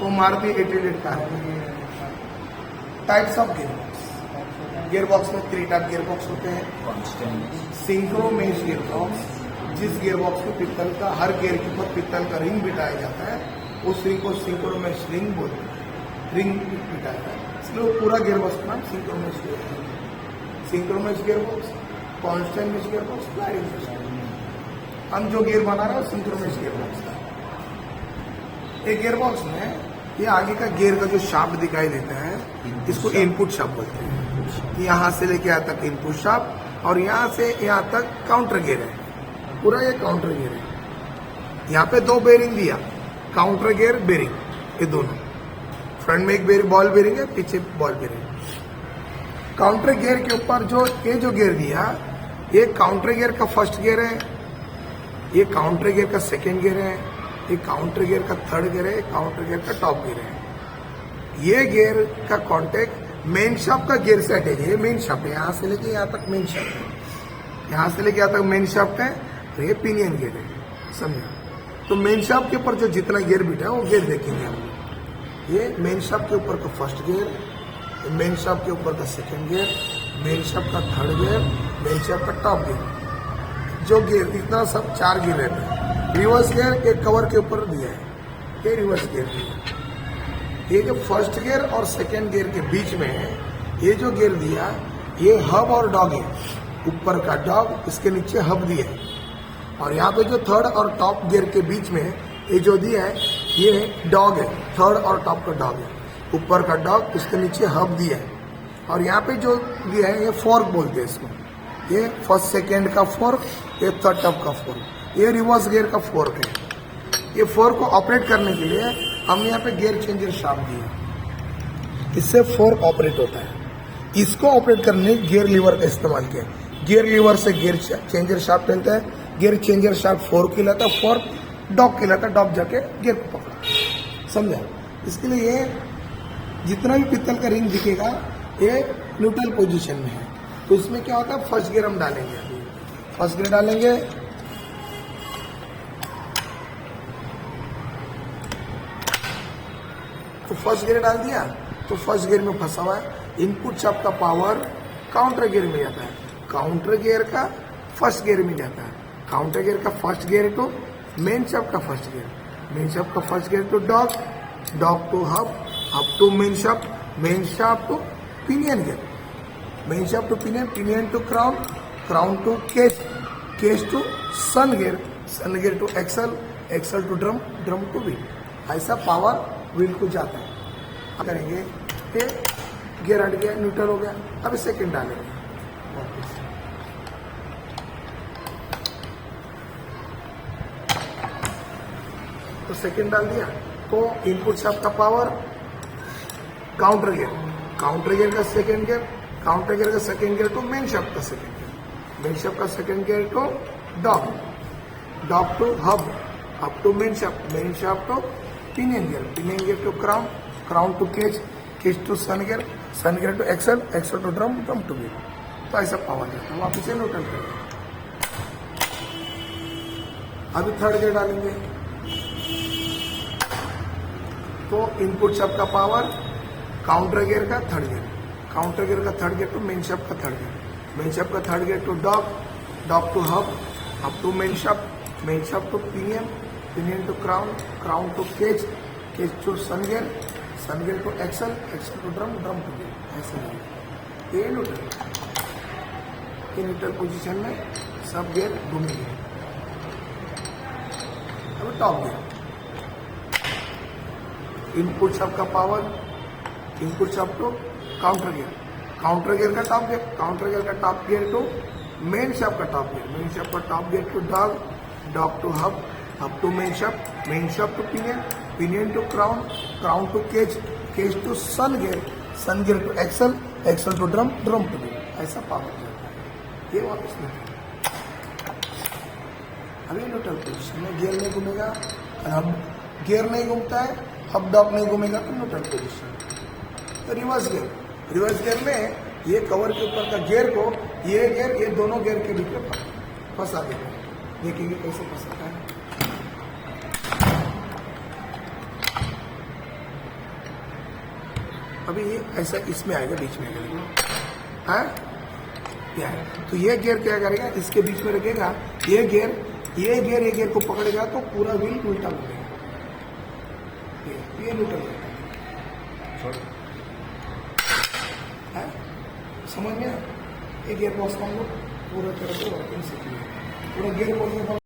वो मारुति 88 का है। टाइप्स ऑफ गियर बॉक्स में 3 टाइप गियर बॉक्स होते हैं। सिंक्रोमेश गियर बॉक्स, जिस गियर बॉक्स में पित्तल का हर गियर के ऊपर पित्तल का रिंग बिठाया जाता है उस रिंग को सिंक्रोमेश रिंग बोलते हैं। रिंग बिठाया जाता है इसलिए वो पूरा गियर बॉक्स का नाम synchromesh gear box. Synchromesh gear box, constant mesh gear box, sliding mesh gear box. हम जो गियर बना रहे हैं वो सिंक्रोमेश गियर बॉक्स का। एक गियर बॉक्स में ये आगे का गियर का जो शाफ्ट दिखाई देता है इसको इनपुट शाफ्ट बोलते हैं। यहाँ से लेके यहाँ तक इनपुट शाफ्ट और यहाँ से यहाँ तक काउंटर गियर है। पूरा ये काउंटर गियर है। यहाँ पे 2 बेरिंग दिया, काउंटर गियर बेरिंग, ये दोनों। फ्रंट में एक बेरिंग बॉल बेरिंग है, पीछे बॉल बेरिंग। काउंटर गियर के ऊपर जो गियर दिया ये काउंटर गियर का फर्स्ट गियर है, ये काउंटर गियर का सेकेंड गियर है, ये काउंटर गियर का थर्ड गियर है, काउंटर गियर का टॉप गियर है। ये गियर का कॉन्टेक्ट मेन शाफ्ट का गियर से अटैच है। ये मेन शाफ्ट है, यहाँ से लेके यहाँ तक मेन शाफ्ट है। यहाँ से लेके यहाँ तक मेन शाफ्ट है, तो ये पिनियन गियर है। समझा? तो मेन शाफ्ट के ऊपर जो जितना गियर बिठा है वो गियर देखेंगे हम लोग। ये मेन शाफ्ट के ऊपर का फर्स्ट गियर, मेन शाफ्ट के ऊपर का सेकेंड गियर, मेन शाफ्ट का थर्ड गियर, मेन शाफ्ट का टॉप गियर। जो गियर इतना सब 4 गियर रहते हैं। रिवर्स गियर एक कवर के ऊपर दिया है, ये रिवर्स गियर है। ये जो फर्स्ट गियर और सेकेंड गियर के बीच में है ये जो गियर दिया ये हब और डॉग है। ऊपर का डॉग, इसके नीचे हब दिया है। और यहाँ पे जो थर्ड और टॉप गियर के बीच में ये जो दिया है ये डॉग है। थर्ड और टॉप का डॉग है, ऊपर का डॉग, इसके नीचे हब दिया है। और यहाँ पे जो दिया है ये फोर्क बोलते हैं इसको। ये फर्स्ट सेकेंड का फोर्क, ये थर्ड टॉप का फोर्क, ये रिवर्स गियर का फोर्क है। ये फोर्क को ऑपरेट करने के लिए हमने यहाँ पे गियर चेंजर शाफ्ट दिया, इससे फोर्क ऑपरेट होता है। इसको ऑपरेट करने गियर लीवर का इस्तेमाल किया। गियर लीवर से गियर चेंजर शाफ्ट चलता है। गियर चेंजर शाफ्ट फोर्क कहलाता है, फोर्क डॉग कहलाता है। डॉग जाके गियर को पकड़ा। समझा? इसके लिए ये जितना भी पित्तल का रिंग दिखेगा ये न्यूट्रल पोजीशन में है। तो इसमें क्या होता है, फर्स्ट गियर हम डालेंगे। फर्स्ट गियर डालेंगे, तो फर्स्ट गियर डाल दिया तो फर्स्ट गियर में फंसा हुआ है। इनपुट शाफ्ट का पावर काउंटर गियर में जाता है, काउंटर गियर का फर्स्ट गियर में जाता है, काउंटर गियर का first gear to main shaft का फर्स्ट गियर, मेन शाफ्ट का first gear to dog, dog to hub, hub to main shaft to pinion gear, main shaft to pinion, pinion to crown, crown to cage, cage to sun gear to axle, axle to drum, drum to wheel. ऐसा power wheel को जाता है। करेंगे ये gear हट गया, neutral हो गया। अब सेकंड डालेंगे वापस। तो सेकंड डाल दिया तो इनपुट शाफ्ट का पावर काउंटर गियर का सेकंड गियर, काउंटर गियर का second gear to main shaft का सेकंड गियर, मेन शाफ्ट का second gear to dog, dog to hub, hub to main shaft to pinion gear to crown, crown to cage, cage to sun gear to axle, axle to drum, drum to wheel. तो ऐसा power जाता है। वापिस से neutral करेंगे। अभी third gear डालेंगे तो इनपुट शाफ्ट का पावर काउंटर गियर का थर्ड गियर, काउंटर गियर का third gear to main shaft का थर्ड गियर, मेन शाफ्ट का third gear to dog, dog to hub, hub to main shaft to pinion, pinion to crown, crown to cage, cage to sun gear to axle, axle to drum, drum to wheel. ऐसा ये neutral position में सब gear घूमेंगे। अब top gear, input shaft का power, input shaft to counter gear का top gear, counter gear का top gear to main shaft का टॉप गियर, मेन शाफ्ट का top gear to dog, dog to hub, hub to main shaft to pinion, pinion to crown, crown to cage, cage to sun gear to axle, axle to drum, drum to wheel. ऐसा power जाता है। ये वापस नहीं, अभी neutral position में gear नहीं घूमेगा। अब गियर नहीं घूमता है, हब डॉग नहीं घूमेगा तो न्यूट्रल पोजीशन। तो रिवर्स गियर में ये कवर के ऊपर का गियर को ये गियर ये दोनों गियर के बीच में फंसा देगा। देखेंगे कैसे फंसाता है। अभी ये ऐसा इसमें आएगा, बीच में आएगा, हाँ क्या है। तो ये गियर क्या करेगा, इसके बीच में रखेगा, ये गियर को पकड़ेगा तो पूरा व्हील उल्टा घूमेगा, ये न्यूट्रल है, समझ में। ये गियर बॉक्स को हम लोग पूरा तरह से वर्किंग सीखेंगे, पूरा गियर बॉक्स